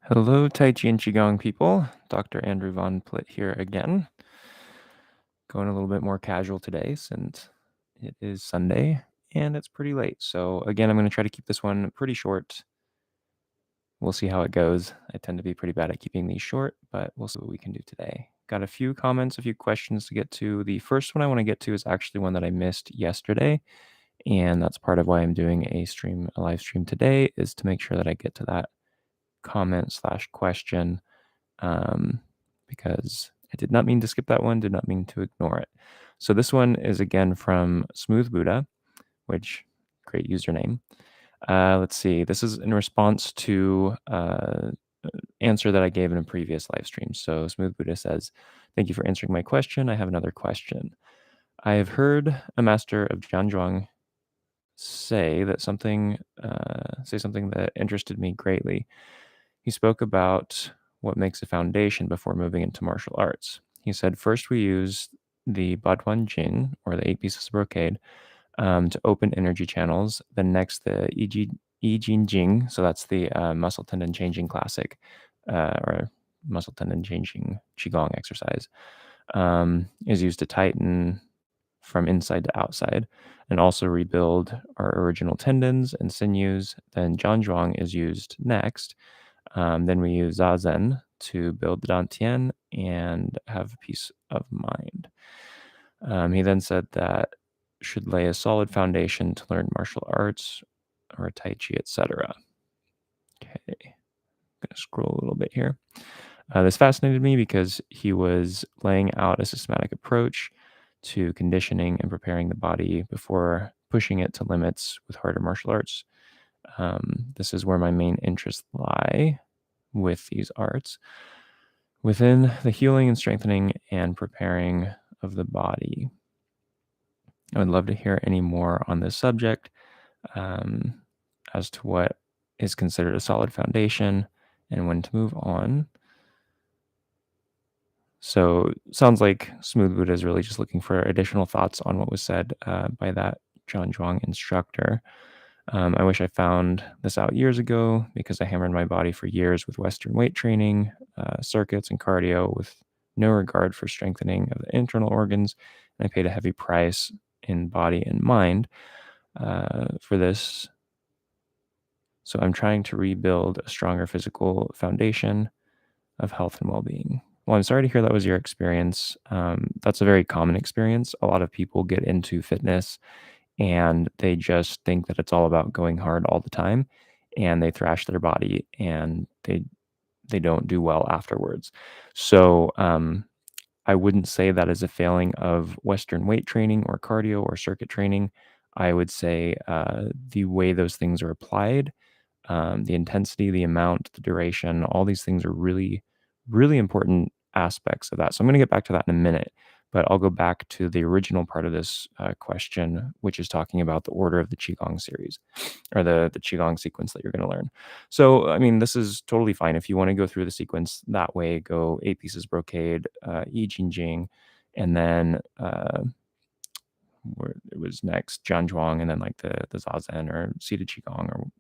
Hello, Tai Chi and Qigong people. Dr. Andrew Von Plitt here again. Going a little bit more casual today since it is Sunday and it's pretty late. So, again, I'm going to try to keep this one pretty short. We'll see how it goes. I tend to be pretty bad at keeping these short, but we'll see what we can do today. Got a few comments, a few questions to get to. The first one I want to get to is actually one that I missed yesterday. And that's part of why I'm doing a live stream today, is to make sure that I get to that comment/question. Because I did not mean to skip that one, did not mean to ignore it. So this one is again from Smooth Buddha, which great username. Let's see. This is in response to answer that I gave in a previous live stream. So Smooth Buddha says, "Thank you for answering my question. I have another question. I have heard a master of Jianzhuang say something that interested me greatly. He spoke about what makes a foundation before moving into martial arts. He said, first we use the Baduan Jin, or the 8 pieces of brocade, to open energy channels. Then next, the I Jin Jing, so that's the muscle tendon changing classic, or muscle tendon changing Qigong exercise, is used to tighten from inside to outside and also rebuild our original tendons and sinews. Then Zhangzhuang is used next. Then we use Zazen to build the Dantian and have peace of mind." He then said that should lay a solid foundation to learn martial arts or Tai Chi, etc. Okay, I'm going to scroll a little bit here. This fascinated me because he was laying out a systematic approach to conditioning and preparing the body before pushing it to limits with harder martial arts. This is where my main interests lie with these arts, within the healing and strengthening and preparing of the body. I would love to hear any more on this subject, um, as to what is considered a solid foundation and when to move on. So sounds like Smooth Buddha is really just looking for additional thoughts on what was said by that John Zhuang instructor. I wish I found this out years ago, because I hammered my body for years with Western weight training, circuits, and cardio with no regard for strengthening of the internal organs. And I paid a heavy price in body and mind for this. So I'm trying to rebuild a stronger physical foundation of health and well-being. Well, I'm sorry to hear that was your experience. That's a very common experience. A lot of people get into fitness and they just think that it's all about going hard all the time, and they thrash their body and they don't do well afterwards. So I wouldn't say that is a failing of Western weight training or cardio or circuit training. I would say the way those things are applied, the intensity, the amount, the duration, all these things are really, really important aspects of that. So I'm going to get back to that in a minute, but I'll go back to the original part of this question, which is talking about the order of the Qigong series, or the Qigong sequence that you're going to learn. So, I mean, this is totally fine. If you want to go through the sequence that way, go 8 pieces brocade, I Jin Jing, and then where it was next, Jian Zhuang, and then like the Zazen or seated Qigong, or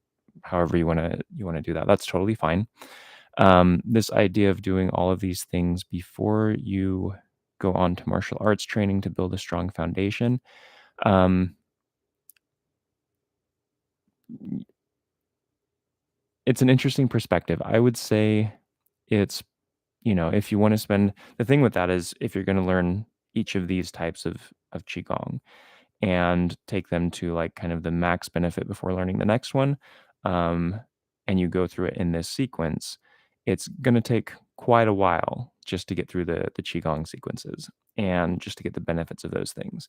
however you want to do that. That's totally fine. This idea of doing all of these things before you go on to martial arts training to build a strong foundation, it's an interesting perspective. I would say it's, if you want to spend, the thing with that is, if you're going to learn each of these types of Qigong and take them to like kind of the max benefit before learning the next one, um, and you go through it in this sequence, it's going to take quite a while just to get through the Qigong sequences and just to get the benefits of those things.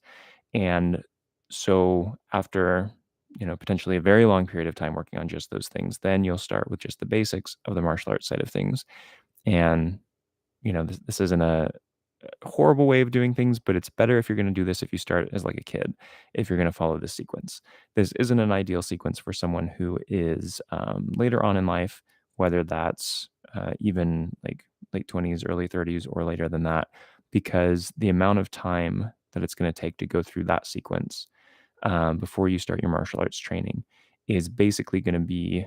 And so after, potentially a very long period of time working on just those things, then you'll start with just the basics of the martial arts side of things. And, this isn't a horrible way of doing things, but it's better if you're going to do this if you start as like a kid, if you're going to follow this sequence. This isn't an ideal sequence for someone who is later on in life, whether that's even like late 20s, early 30s, or later than that, because the amount of time that it's going to take to go through that sequence before you start your martial arts training is basically going to be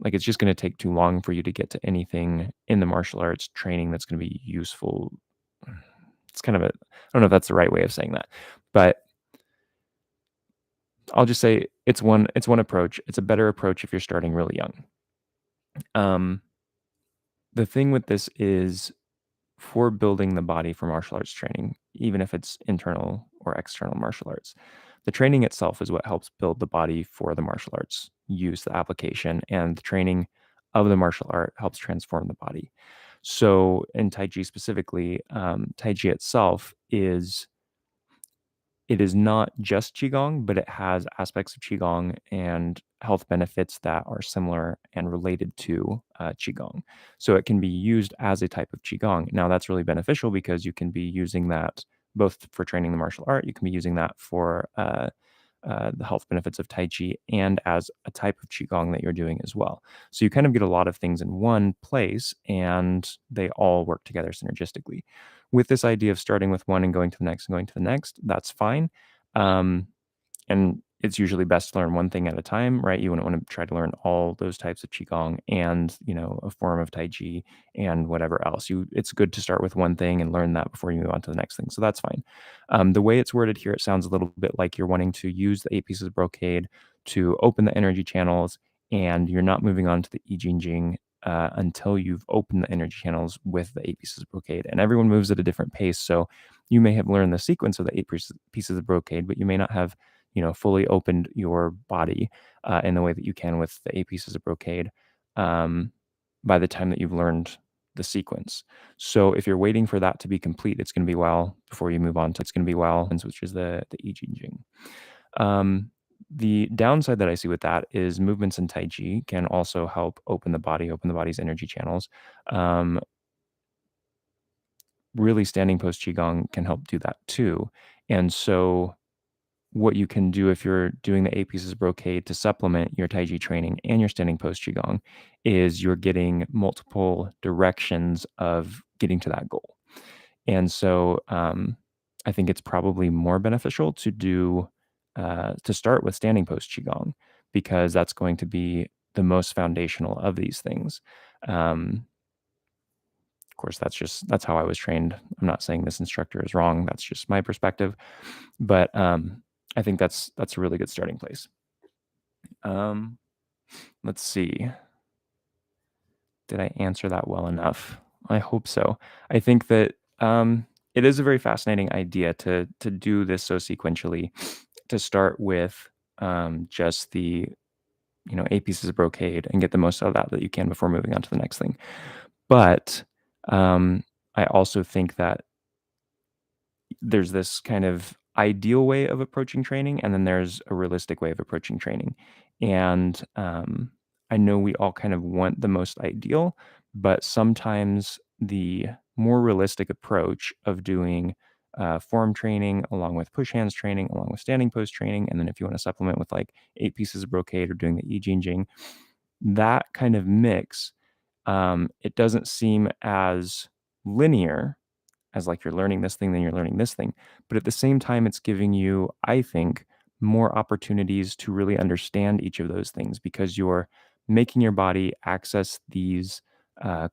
like, it's just gonna take too long for you to get to anything in the martial arts training that's gonna be useful. It's kind of a, I don't know if that's the right way of saying that, but I'll just say it's one approach. It's a better approach if you're starting really young. Um, the thing with this is for building the body for martial arts training, even if it's internal or external martial arts, the training itself is what helps build the body for the martial arts use, the application, and the training of the martial art helps transform the body. So in Taiji specifically, Taiji itself is it is not just Qigong, but it has aspects of Qigong and health benefits that are similar and related to Qigong. So it can be used as a type of Qigong. Now, that's really beneficial because you can be using that both for training the martial art, you can be using that for the health benefits of Tai Chi and as a type of Qigong that you're doing as well. So you kind of get a lot of things in one place and they all work together synergistically. With this idea of starting with one and going to the next and going to the next, that's fine. Um, and it's usually best to learn one thing at a time, right? You wouldn't want to try to learn all those types of qigong and, a form of tai chi and whatever else. It's good to start with one thing and learn that before you move on to the next thing. So that's fine. The way it's worded here, it sounds a little bit like you're wanting to use the 8 pieces of brocade to open the energy channels, and you're not moving on to the I Ching Jing until you've opened the energy channels with the 8 pieces of brocade. And everyone moves at a different pace. So you may have learned the sequence of the 8 pieces of brocade, but you may not have fully opened your body in the way that you can with the 8 pieces of brocade um, by the time that you've learned the sequence. So if you're waiting for that to be complete, it's going to be a while before you move on to it's going to be a while, which is the I Ching Jing. The downside that I see with that is movements in Tai Chi can also help open the body's energy channels. Um, really, standing post Qigong can help do that too. And so what you can do if you're doing the 8 pieces of brocade to supplement your Taiji training and your standing post Qigong is you're getting multiple directions of getting to that goal. And so I think it's probably more beneficial to start with standing post Qigong because that's going to be the most foundational of these things. Um, of course, that's how I was trained. I'm not saying this instructor is wrong. That's just my perspective. But I think that's a really good starting place. Um, let's see. Did I answer that well enough? I hope so. I think that it is a very fascinating idea to do this so sequentially. To start with just the 8 pieces of brocade and get the most out of that you can before moving on to the next thing. But I also think that there's this kind of ideal way of approaching training, and then there's a realistic way of approaching training. And I know we all kind of want the most ideal, but sometimes the more realistic approach of doing form training along with push hands training, along with standing pose training, and then if you want to supplement with like 8 pieces of brocade or doing the I Ching Jing, that kind of mix, it doesn't seem as linear as like you're learning this thing, then you're learning this thing. But at the same time, it's giving you, I think, more opportunities to really understand each of those things because you're making your body access these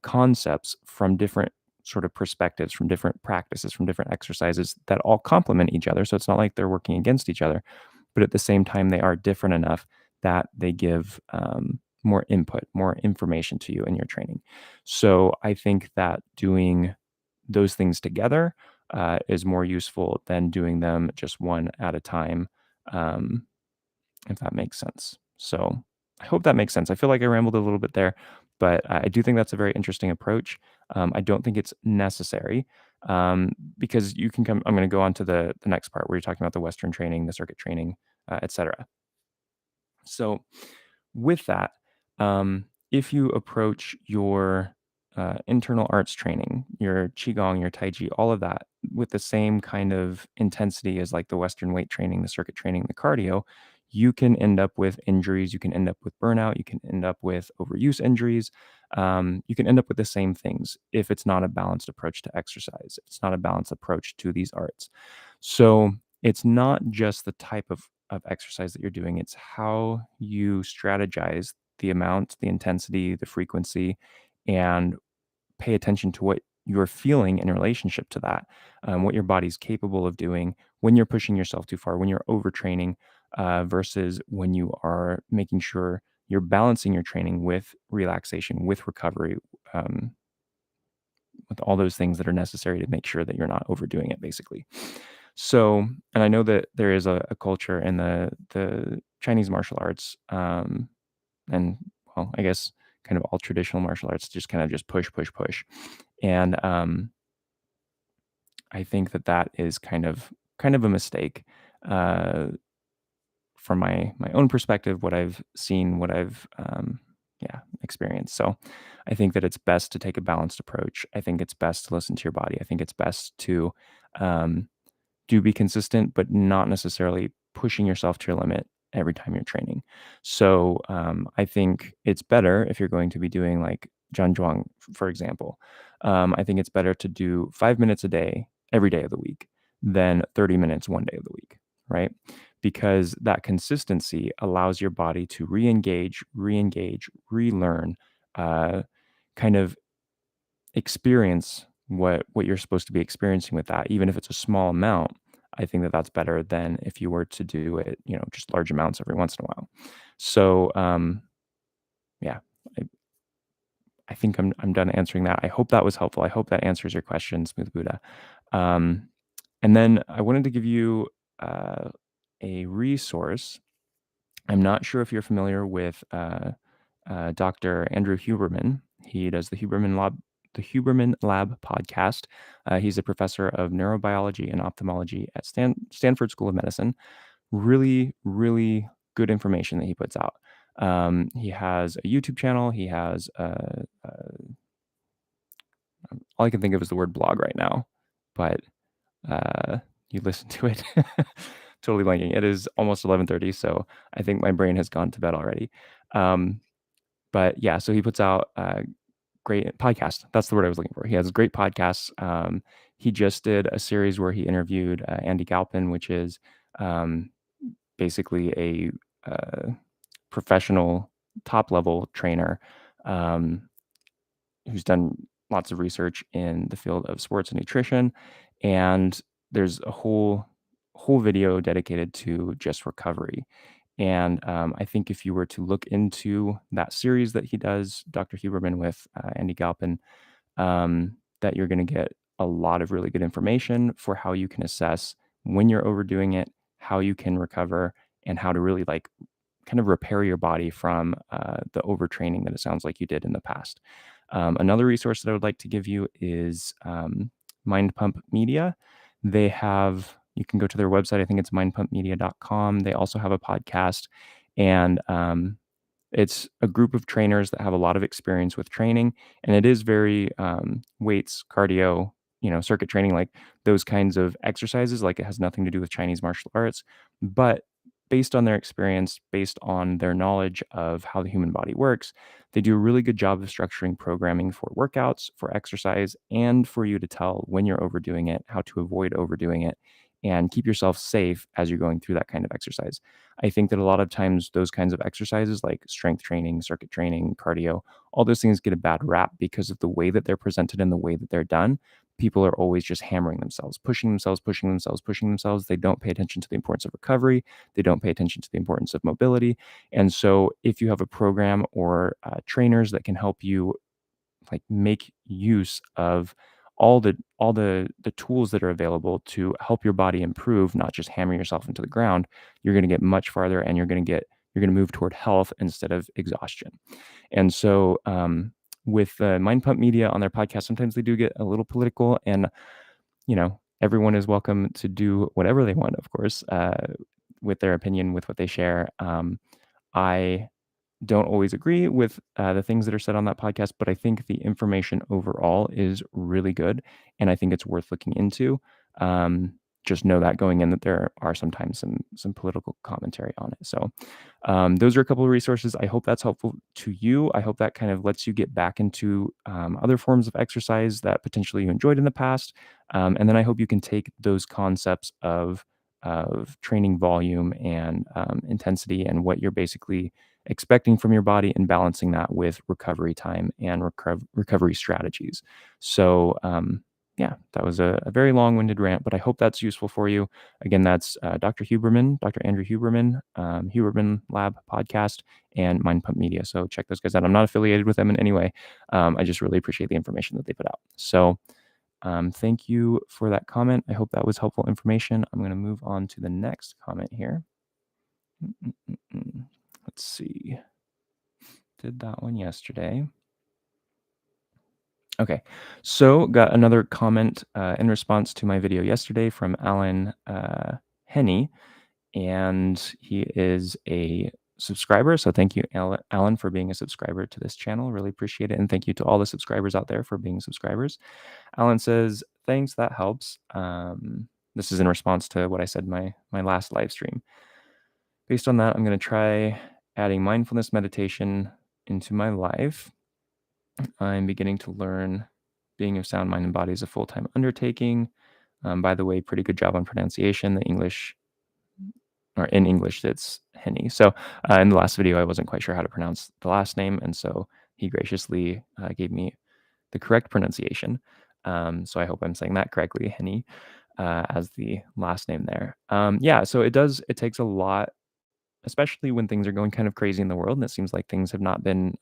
concepts from different sort of perspectives, from different practices, from different exercises that all complement each other. So it's not like they're working against each other, but at the same time, they are different enough that they give more input, more information to you in your training. So I think that doing those things together is more useful than doing them just one at a time, um, if that makes sense. So I hope that makes sense. I feel like I rambled a little bit there, but I do think that's a very interesting approach. I don't think it's necessary because you can come. I'm going to go on to the next part where you're talking about the Western training, the circuit training, etc. So with that, if you approach your internal arts training, your qigong, your tai chi, all of that with the same kind of intensity as like the Western weight training, the circuit training, the cardio, you can end up with injuries. You can end up with burnout. You can end up with overuse injuries. You can end up with the same things if it's not a balanced approach to exercise. If it's not a balanced approach to these arts. So it's not just the type of exercise that you're doing, it's how you strategize the amount, the intensity, the frequency, and pay attention to what you're feeling in relationship to that, what your body's capable of doing when you're pushing yourself too far, when you're overtraining, versus when you are making sure you're balancing your training with relaxation, with recovery, um, with all those things that are necessary to make sure that you're not overdoing it, basically. So, and I know that there is a culture in the Chinese martial arts, and well, I guess kind of all traditional martial arts, just kind of just push, push, push, and I think that that is kind of a mistake. Uh, from my own perspective, what I've seen, what I've yeah, experienced. So I think that it's best to take a balanced approach. I think it's best to listen to your body. I think it's best to um, do be consistent, but not necessarily pushing yourself to your limit every time you're training. So I think it's better if you're going to be doing like John Zhuang, for example. I think it's better to do 5 minutes a day every day of the week than 30 minutes one day of the week, right? Because that consistency allows your body to re-engage, relearn, uh, kind of experience what you're supposed to be experiencing with that, even if it's a small amount. I think that that's better than if you were to do it, just large amounts every once in a while. So, yeah, I, I think I'm done answering that. I hope that was helpful. I hope that answers your question, Smooth Buddha. Um, and then I wanted to give you uh, a resource. I'm not sure if you're familiar with Dr. Andrew Huberman. He does the Huberman Lab podcast. He's a professor of neurobiology and ophthalmology at Stanford School of Medicine. Really, really good information that he puts out. He has a YouTube channel. He has all I can think of is the word blog right now, but uh, you listen to it. Totally blanking. It is almost 11:30, so I think my brain has gone to bed already. Um, but yeah, so he puts out great podcast. That's the word I was looking for. He has great podcasts. He just did a series where he interviewed Andy Galpin, which is um, basically a professional top level trainer, um, who's done lots of research in the field of sports and nutrition. And there's a whole video dedicated to just recovery. And I think if you were to look into that series that he does, Dr. Huberman with Andy Galpin, that you're going to get a lot of really good information for how you can assess when you're overdoing it, how you can recover, and how to really like kind of repair your body from the overtraining that it sounds like you did in the past. Another resource that I would like to give you is Mind Pump Media. You can go to their website. I think it's mindpumpmedia.com. They also have a podcast, and it's a group of trainers that have a lot of experience with training, and it is very weights, cardio, circuit training, like those kinds of exercises. Like it has nothing to do with Chinese martial arts, but based on their experience, based on their knowledge of how the human body works, they do a really good job of structuring programming for workouts, for exercise, and for you to tell when you're overdoing it, how to avoid overdoing it, and keep yourself safe as you're going through that kind of exercise. I think that a lot of times those kinds of exercises like strength training, circuit training, cardio, all those things get a bad rap because of the way that they're presented and the way that they're done. People are always just hammering themselves, pushing themselves, pushing themselves, pushing themselves. They don't pay attention to the importance of recovery. They don't pay attention to the importance of mobility. And so if you have a program or trainers that can help you like make use of all the tools that are available to help your body improve, not just hammer yourself into the ground, you're going to get much farther, and you're going to move toward health instead of exhaustion. And so with Mind Pump Media on their podcast, sometimes they do get a little political, and everyone is welcome to do whatever they want, of course, with their opinion, with what they share. I don't always agree with the things that are said on that podcast, but I think the information overall is really good, and I think it's worth looking into. Um, just know that going in that there are sometimes some political commentary on it. So those are a couple of resources. I hope that's helpful to you. I hope that kind of lets you get back into other forms of exercise that potentially you enjoyed in the past, and then I hope you can take those concepts of training volume and intensity and what you're basically expecting from your body and balancing that with recovery time and recovery strategies. So, yeah, that was a very long-winded rant, but I hope that's useful for you. Again, that's Dr. Andrew Huberman, Huberman Lab podcast, and Mind Pump Media. So check those guys out. I'm not affiliated with them in any way. I just really appreciate the information that they put out. So thank you for that comment. I hope that was helpful information. I'm going to move on to the next comment here. Let's see. Did that one yesterday. Okay, so got another comment in response to my video yesterday from Alan Henney, and he is a subscriber. So thank you, Alan, for being a subscriber to this channel. Really appreciate it. And thank you to all the subscribers out there for being subscribers. Alan says, thanks, that helps. This is in response to what I said in my last live stream. Based on that, I'm going to try adding mindfulness meditation into my life. I'm beginning to learn being of sound mind and body is a full-time undertaking. By the way, pretty good job on pronunciation. In English, it's Henny. So in the last video, I wasn't quite sure how to pronounce the last name, and so he graciously gave me the correct pronunciation. So I hope I'm saying that correctly, Henny, as the last name there. Yeah, so it takes a lot, especially when things are going kind of crazy in the world, and it seems like things have not been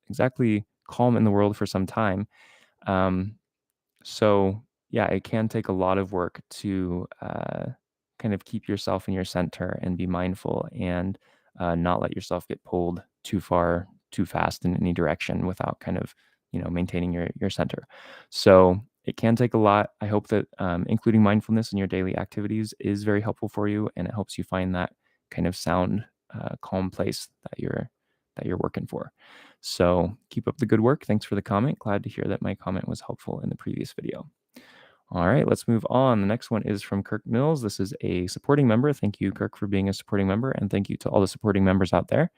exactly calm in the world for some time. So yeah, it can take a lot of work to kind of keep yourself in your center and be mindful and not let yourself get pulled too far, too fast in any direction without kind of, maintaining your center. So it can take a lot. I hope that including mindfulness in your daily activities is very helpful for you, and it helps you find that kind of sound, calm place that you're working for. So keep up the good work. Thanks for the comment. Glad to hear that my comment was helpful in the previous video. All right, let's move on. The next one is from Kirk Mills. This is a supporting member. Thank you, Kirk, for being a supporting member, and thank you to all the supporting members out there.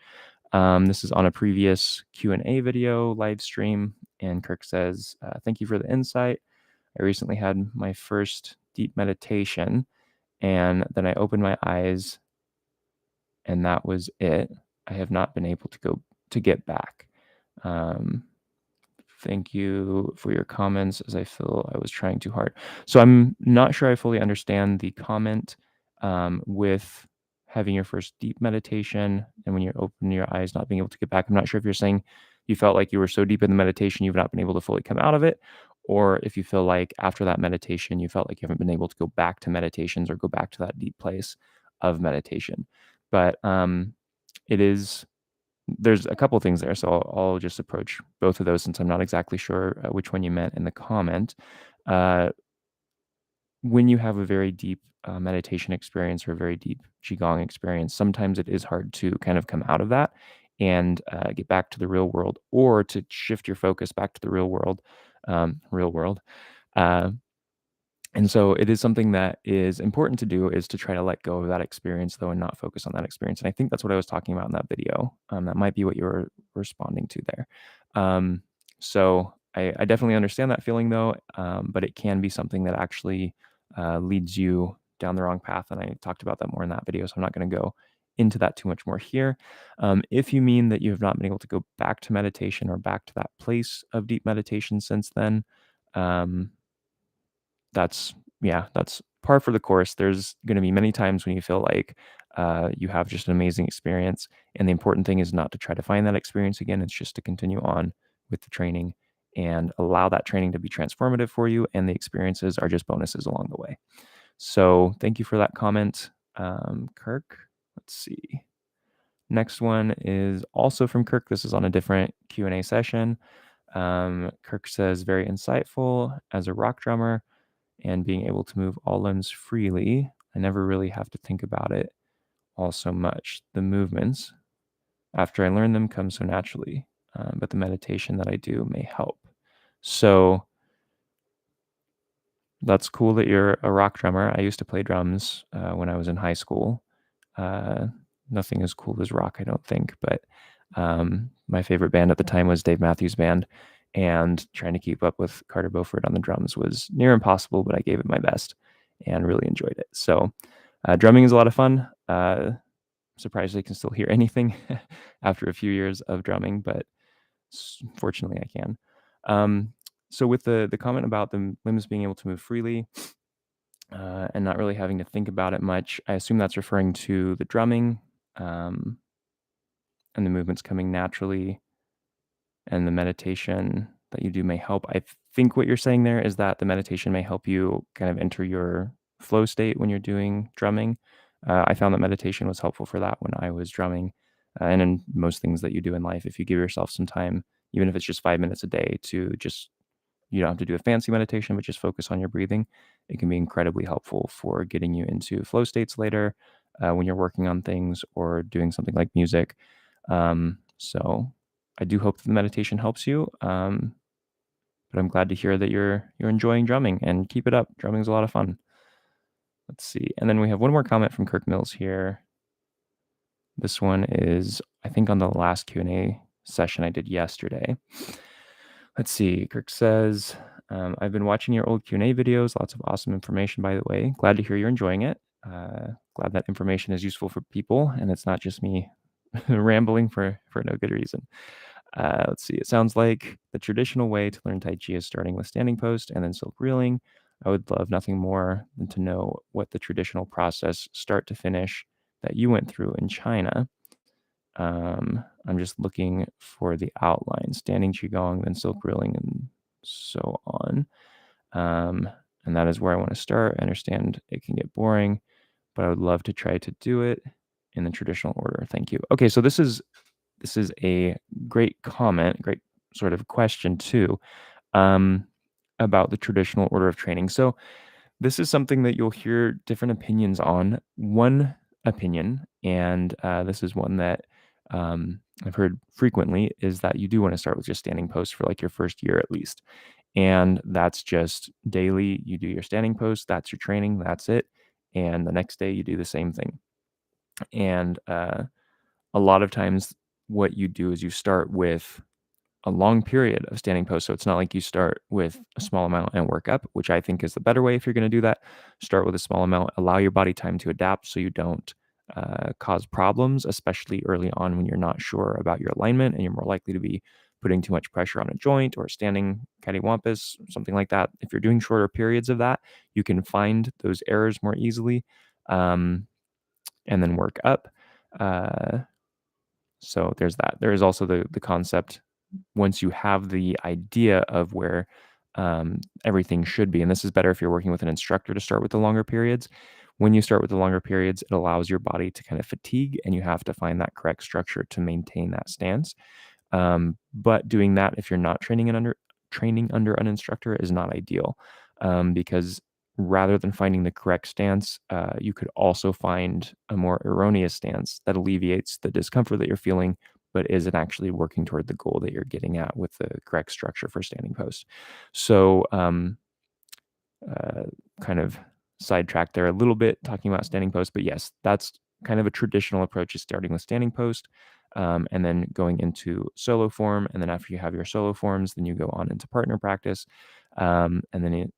This is on a previous Q&A video live stream, and Kirk says, thank you for the insight. I recently had my first deep meditation, and then I opened my eyes, and that was it. I have not been able to get back. Thank you for your comments, as I feel I was trying too hard. So I'm not sure I fully understand the comment with having your first deep meditation and when you're opening your eyes, not being able to get back. I'm not sure if you're saying you felt like you were so deep in the meditation, you've not been able to fully come out of it, or if you feel like after that meditation, you felt like you haven't been able to go back to meditations or go back to that deep place of meditation. But there's a couple things there, so I'll just approach both of those since I'm not exactly sure which one you meant in the comment. When you have a very deep meditation experience or a very deep Qigong experience, sometimes it is hard to kind of come out of that and get back to the real world, or to shift your focus back to the real world. Uh, and so it is something that is important to do, is to try to let go of that experience, though, and not focus on that experience. And I think that's what I was talking about in that video. That might be what you were responding to there. So I definitely understand that feeling, though, but it can be something that actually leads you down the wrong path. And I talked about that more in that video, so I'm not going to go into that too much more here. If you mean that you have not been able to go back to meditation or back to that place of deep meditation since then, that's par for the course. There's going to be many times when you feel like you have just an amazing experience, and the important thing is not to try to find that experience again. It's just to continue on with the training and allow that training to be transformative for you, and the experiences are just bonuses along the way. So thank you for that comment, Kirk. Let's see. Next one is also from Kirk. This is on a different Q&A session. Kirk says, very insightful. As a rock drummer and being able to move all limbs freely, I never really have to think about it all so much. The movements, after I learn them, come so naturally, but the meditation that I do may help. So that's cool that you're a rock drummer. I used to play drums when I was in high school. Nothing as cool as rock, I don't think, but my favorite band at the time was Dave Matthews Band, and trying to keep up with Carter Beauford on the drums was near impossible, but I gave it my best and really enjoyed it. So drumming is a lot of fun. surprised I can still hear anything after a few years of drumming, but fortunately I can. Um, so with the comment about the limbs being able to move freely and not really having to think about it much, I assume that's referring to the drumming um, and the movements coming naturally, and the meditation that you do may help. I think what you're saying there is that the meditation may help you kind of enter your flow state when you're doing drumming. I found that meditation was helpful for that when I was drumming, and in most things that you do in life. If you give yourself some time, even if it's just 5 minutes a day, to just you don't have to do a fancy meditation, but just focus on your breathing. It can be incredibly helpful for getting you into flow states later when you're working on things or doing something like music. So I do hope that the meditation helps you. But I'm glad to hear that you're enjoying drumming, and keep it up. Drumming is a lot of fun. Let's see. And then we have one more comment from Kirk Mills here. This one is, I think, on the last Q&A session I did yesterday. Let's see. Kirk says, I've been watching your old Q&A videos. Lots of awesome information, by the way. Glad to hear you're enjoying it. Glad that information is useful for people, and it's not just me rambling for no good reason. Let's see. It sounds like the traditional way to learn Tai Chi is starting with standing post and then silk reeling. I would love nothing more than to know what the traditional process, start to finish, that you went through in China. I'm just looking for the outline: standing Qigong, then silk reeling, and so on. And that is where I want to start. I understand it can get boring, but I would love to try to do it in the traditional order. Thank you. Okay, so this is a great comment, great sort of question too, um, about the traditional order of training. So this is something that you'll hear different opinions on. One opinion, and this is one that I've heard frequently, is that you do want to start with just standing posts for like your first year at least. And that's just daily. You do your standing post, that's your training, that's it. And the next day you do the same thing. And a lot of times what you do is you start with a long period of standing post. So it's not like you start with a small amount and work up, which I think is the better way if you're going to do that. Start with a small amount, allow your body time to adapt so you don't cause problems, especially early on when you're not sure about your alignment and you're more likely to be putting too much pressure on a joint or standing cattywampus, something like that. If you're doing shorter periods of that, you can find those errors more easily and then work up. Uh, so there's that. There is also the concept, once you have the idea of where everything should be, and this is better if you're working with an instructor to start with the longer periods. When you start with the longer periods, it allows your body to kind of fatigue, and you have to find that correct structure to maintain that stance. But doing that if you're not training under an instructor is not ideal, because rather than finding the correct stance, you could also find a more erroneous stance that alleviates the discomfort that you're feeling, but isn't actually working toward the goal that you're getting at with the correct structure for standing post. So, uh, kind of sidetracked there a little bit talking about standing post, but yes, that's kind of a traditional approach, is starting with standing post, and then going into solo form. And then after you have your solo forms, then you go on into partner practice. And then it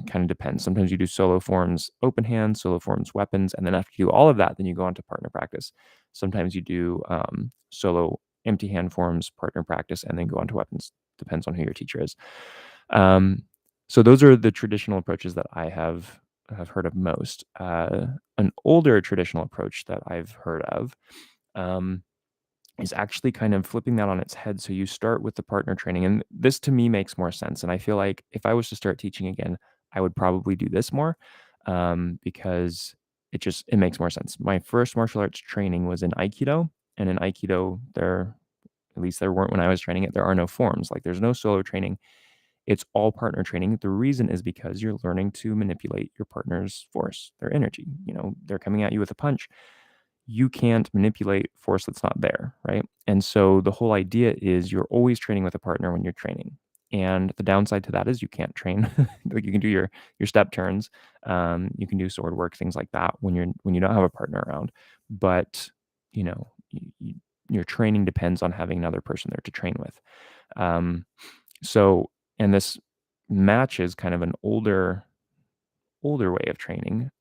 kind of depends. Sometimes you do solo forms, open hands, solo forms, weapons. And then after you do all of that, then you go on to partner practice. Sometimes you do solo empty hand forms, partner practice, and then go on to weapons. Depends on who your teacher is. So those are the traditional approaches that I have heard of most. An older traditional approach that I've heard of um, is actually kind of flipping that on its head. So you start with the partner training, and this to me makes more sense. And I feel like if I was to start teaching again, I would probably do this more, because it makes more sense. My first martial arts training was in Aikido, and in Aikido, at least there weren't when I was training it, there are no forms. Like there's no solo training. It's all partner training. The reason is because you're learning to manipulate your partner's force, their energy. They're coming at you with a punch. You can't manipulate force that's not there, right? And so the whole idea is you're always training with a partner when you're training. And the downside to that is you can't train. Like you can do your step turns, you can do sword work, things like that when you don't have a partner around. But you know, your training depends on having another person there to train with. So, and this matches kind of an older way of training,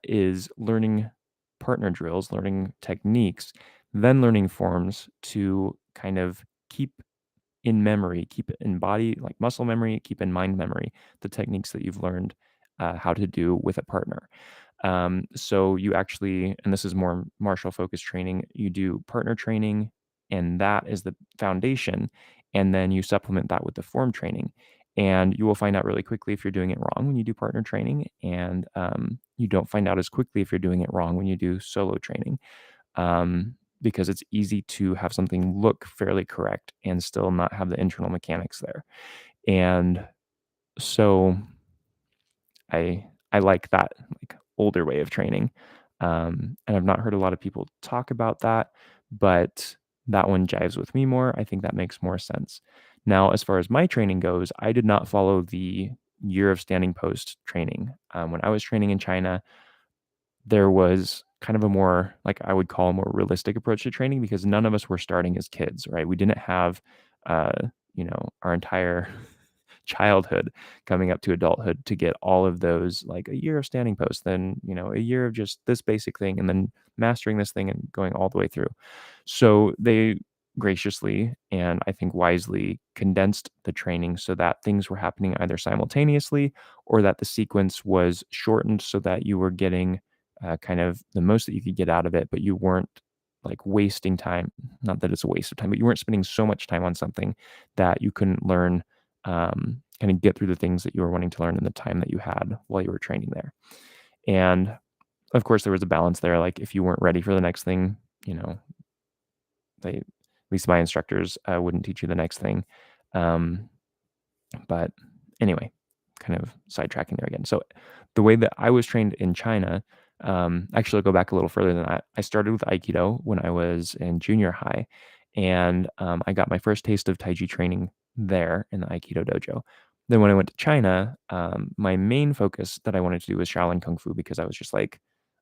is learning partner drills, learning techniques, then learning forms to kind of keep in memory, keep it in body, like muscle memory, keep in mind memory, the techniques that you've learned how to do with a partner. So you actually, and this is more martial focused training, you do partner training, and that is the foundation. And then you supplement that with the form training. And you will find out really quickly if you're doing it wrong when you do partner training. And you don't find out as quickly if you're doing it wrong when you do solo training, because it's easy to have something look fairly correct and still not have the internal mechanics there. And so I like that, like, older way of training, and I've not heard a lot of people talk about that, but that one jives with me more. I think that makes more sense. Now, as far as my training goes, I did not follow the year of standing post training. When I was training in China, there was kind of a more, like, I would call a more realistic approach to training because none of us were starting as kids, right? We didn't have, uh, our entire childhood coming up to adulthood to get all of those, like a year of standing posts, then, a year of just this basic thing, and then mastering this thing and going all the way through. So they graciously and I think wisely condensed the training so that things were happening either simultaneously or that the sequence was shortened so that you were getting kind of the most that you could get out of it, but you weren't like wasting time. Not that it's a waste of time, but you weren't spending so much time on something that you couldn't learn, kind of get through the things that you were wanting to learn in the time that you had while you were training there. And of course, there was a balance there. Like if you weren't ready for the next thing, at least my instructors wouldn't teach you the next thing. Um, but anyway, kind of sidetracking there again. So the way that I was trained in China, actually, I'll go back a little further than that. I started with Aikido when I was in junior high, and I got my first taste of Taiji training there in the Aikido dojo. Then when I went to China, my main focus that I wanted to do was Shaolin Kung Fu because I was just like,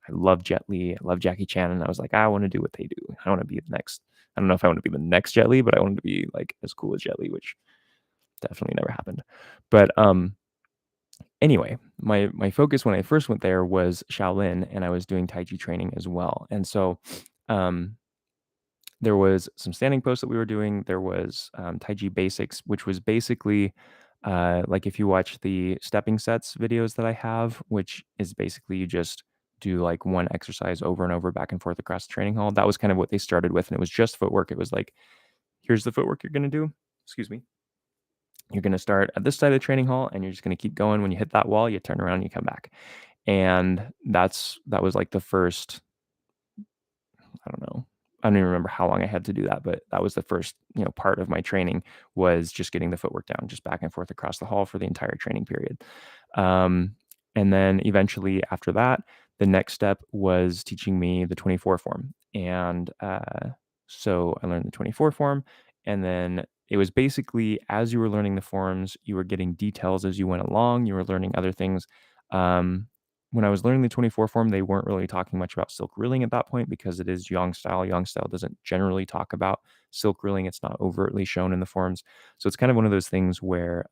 I love Jet Li, I love Jackie Chan, and I was like, I want to do what they do. I want to be the next. I don't know if I want to be the next Jet Li, but I wanted to be like as cool as Jet Li, which definitely never happened. But anyway, my focus when I first went there was Shaolin, and I was doing Tai Chi training as well. And so um, there was some standing posts that we were doing. There was Tai Chi basics, which was basically like if you watch the stepping sets videos that I have, which is basically you just do like one exercise over and over back and forth across the training hall. That was kind of what they started with, and it was just footwork. It was like, here's the footwork you're going to do. Excuse me. You're going to start at this side of the training hall and you're just going to keep going. When you hit that wall, you turn around and you come back. And that was like the first, I don't know. I don't even remember how long I had to do that, but that was the first, part of my training was just getting the footwork down, just back and forth across the hall for the entire training period. Um, and then eventually after that, the next step was teaching me the 24 form. And so I learned the 24 form. And then it was basically as you were learning the forms, you were getting details as you went along, you were learning other things. Um, when I was learning the 24 form, they weren't really talking much about silk reeling at that point because it is Yang style. Yang style doesn't generally talk about silk reeling. It's not overtly shown in the forms. So it's kind of one of those things where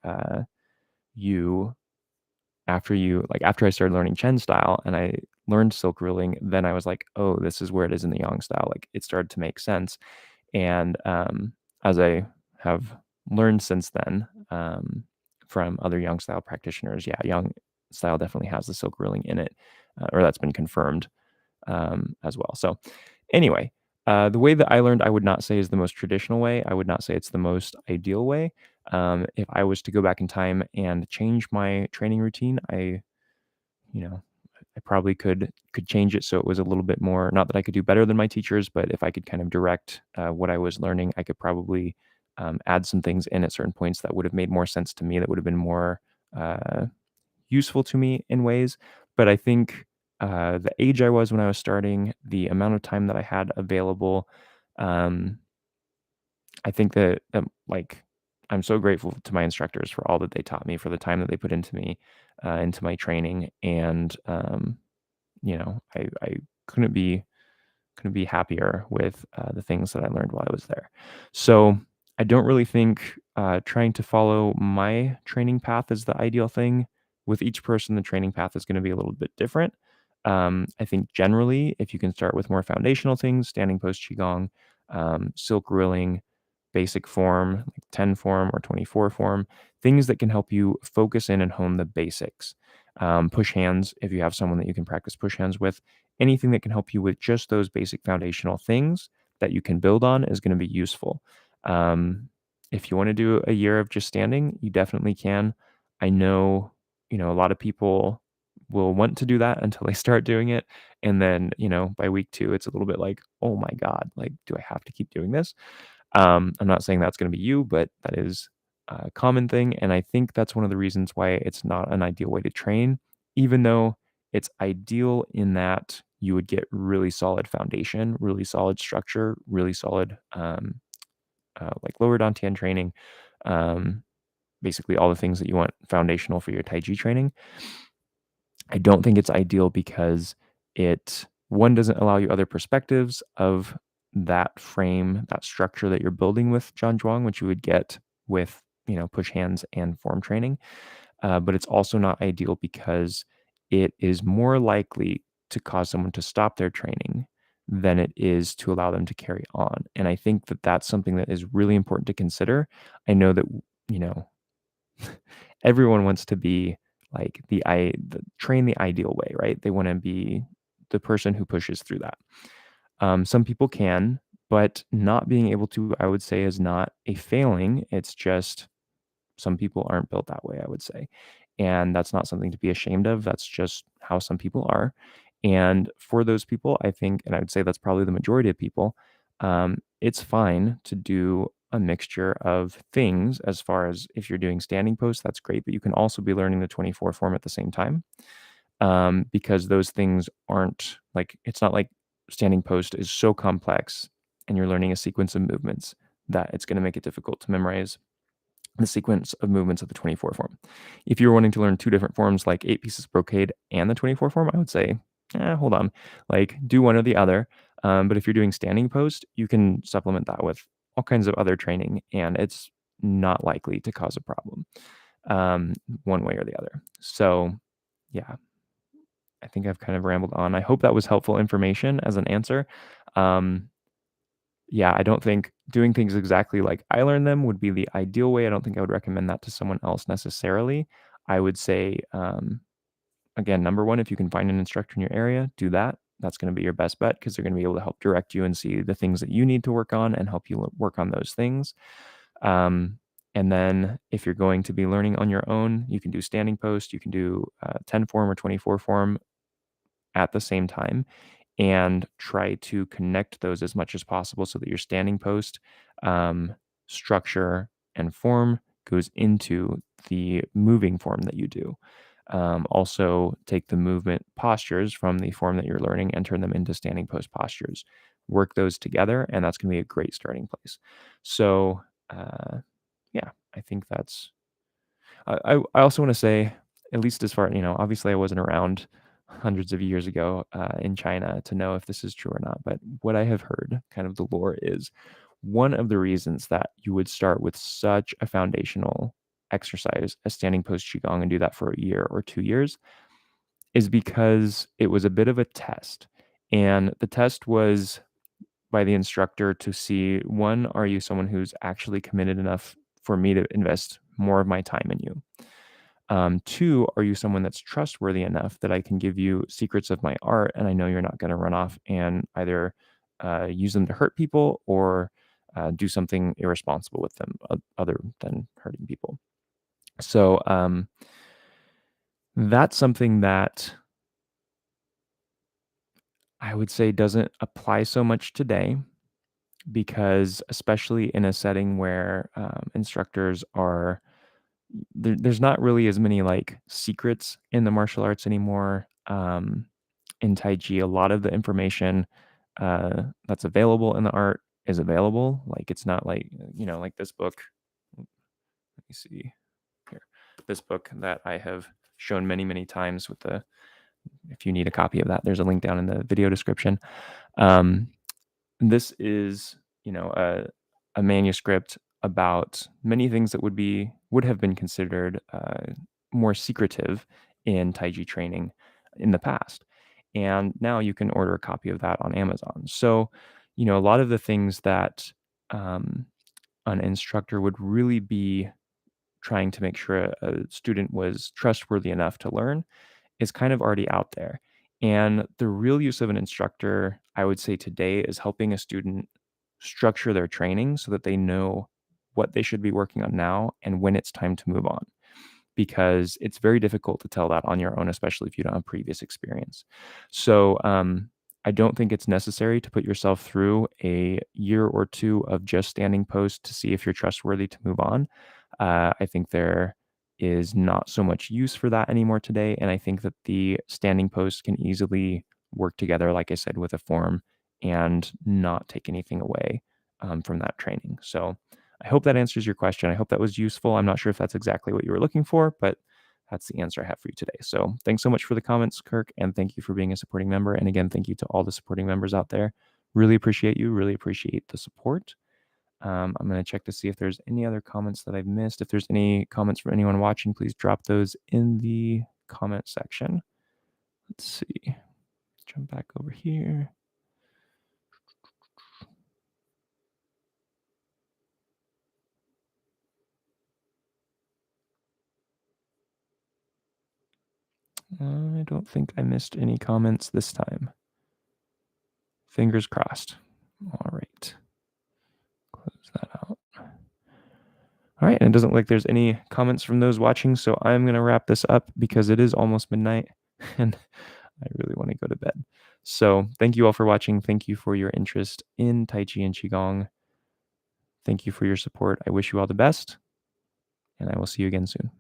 you, after I started learning Chen style and I learned silk reeling, then I was like, oh, this is where it is in the Yang style. Like it started to make sense. And as I have learned since then from other Yang style practitioners, yeah, Yang style definitely has the silk reeling in it, or that's been confirmed as well. So anyway, the way that I learned, I would not say is the most traditional way. I would not say it's the most ideal way. If I was to go back in time and change my training routine, you know, I probably could change it so it was a little bit more, not that I could do better than my teachers, but if I could kind of direct what I was learning, I could probably add some things in at certain points that would have made more sense to me, that would have been more useful to me in ways. But I think the age I was when I was starting, the amount of time that I had available, um, I think that like I'm so grateful to my instructors for all that they taught me, for the time that they put into me, into my training, and I couldn't be happier with the things that I learned while I was there. So I don't really think trying to follow my training path is the ideal thing. With each person, the training path is going to be a little bit different. I think generally, if you can start with more foundational things, standing post Qigong, silk rilling, basic form, like 10 form or 24 form, things that can help you focus in and hone the basics. Push hands, if you have someone that you can practice push hands with, anything that can help you with just those basic foundational things that you can build on is going to be useful. Um, if you want to do a year of just standing, you definitely can. I know, a lot of people will want to do that until they start doing it. And then, by week 2, it's a little bit like, oh my God, like, do I have to keep doing this? I'm not saying that's going to be you, but that is a common thing. And I think that's one of the reasons why it's not an ideal way to train, even though it's ideal in that you would get really solid foundation, really solid structure, really solid, like lower dantian training, um, basically all the things that you want foundational for your Taiji training. I don't think it's ideal because it one doesn't allow you other perspectives of that frame, that structure that you're building with John Zhuang, which you would get with push hands and form training. But it's also not ideal because it is more likely to cause someone to stop their training than it is to allow them to carry on. And I think that that's something that is really important to consider. I know that you know everyone wants to be like train the ideal way, right? They want to be the person who pushes through that. Some people can, but not being able to, I would say, is not a failing. It's just some people aren't built that way, I would say. And that's not something to be ashamed of. That's just how some people are. And for those people, I think, and I would say that's probably the majority of people, it's fine to do a mixture of things. As far as if you're doing standing posts, that's great, but you can also be learning the 24 form at the same time, because those things aren't like, it's not like standing post is so complex and you're learning a sequence of movements that it's going to make it difficult to memorize the sequence of movements of the 24 form. If you're wanting to learn 2 different forms, like 8 pieces of brocade and the 24 form, I would say, hold on, like do one or the other. But if you're doing standing post, you can supplement that with all kinds of other training, and it's not likely to cause a problem, one way or the other. So, yeah, I think I've kind of rambled on. I hope that was helpful information as an answer. Um, yeah, I don't think doing things exactly like I learned them would be the ideal way. I don't think I would recommend that to someone else necessarily. I would say, again, number one, if you can find an instructor in your area, do that. That's going to be your best bet because they're going to be able to help direct you and see the things that you need to work on and help you work on those things. And then if you're going to be learning on your own, you can do standing post, you can do 10 form or 24 form at the same time and try to connect those as much as possible so that your standing post, um, structure and form goes into the moving form that you do. Also, take the movement postures from the form that you're learning and turn them into standing post postures. Work those together, and that's going to be a great starting place. So, yeah, I think that's I also want to say, at least as far, obviously I wasn't around hundreds of years ago in China to know if this is true or not. But what I have heard, kind of the lore, is one of the reasons that you would start with such a foundational exercise as standing post Qigong and do that for a year or 2 years is because it was a bit of a test. And the test was by the instructor to see, one, are you someone who's actually committed enough for me to invest more of my time in you? Two, are you someone that's trustworthy enough that I can give you secrets of my art and I know you're not going to run off and either use them to hurt people or do something irresponsible with them other than hurting people? So that's something that I would say doesn't apply so much today because, especially in a setting where instructors are there's not really as many like secrets in the martial arts anymore. In Taiji, a lot of the information that's available in the art is available. Like it's not like like this book. Let me see here. This book that I have shown many many times with the. If you need a copy of that, there's a link down in the video description. Um, this is a manuscript about many things that would have been considered more secretive in Taiji training in the past. And now you can order a copy of that on Amazon. So, a lot of the things that um, an instructor would really be trying to make sure a student was trustworthy enough to learn is kind of already out there. And the real use of an instructor, I would say today, is helping a student structure their training so that they know what they should be working on now and when it's time to move on. Because it's very difficult to tell that on your own, especially if you don't have previous experience. So, I don't think it's necessary to put yourself through a year or two of just standing post to see if you're trustworthy to move on. I think there is not so much use for that anymore today. And I think that the standing post can easily work together, like I said, with a form and not take anything away from that training. So I hope that answers your question. I hope that was useful. I'm not sure if that's exactly what you were looking for, but that's the answer I have for you today. So thanks so much for the comments, Kirk, and thank you for being a supporting member. And again, thank you to all the supporting members out there. Really appreciate you. Really appreciate the support. I'm going to check to see if there's any other comments that I've missed. If there's any comments from anyone watching, please drop those in the comment section. Let's see. Jump back over here. I don't think I missed any comments this time. Fingers crossed. All right. Close that out. All right, and it doesn't look like there's any comments from those watching, so I'm going to wrap this up because it is almost midnight and I really want to go to bed. So thank you all for watching. Thank you for your interest in Tai Chi and Qigong. Thank you for your support. I wish you all the best, and I will see you again soon.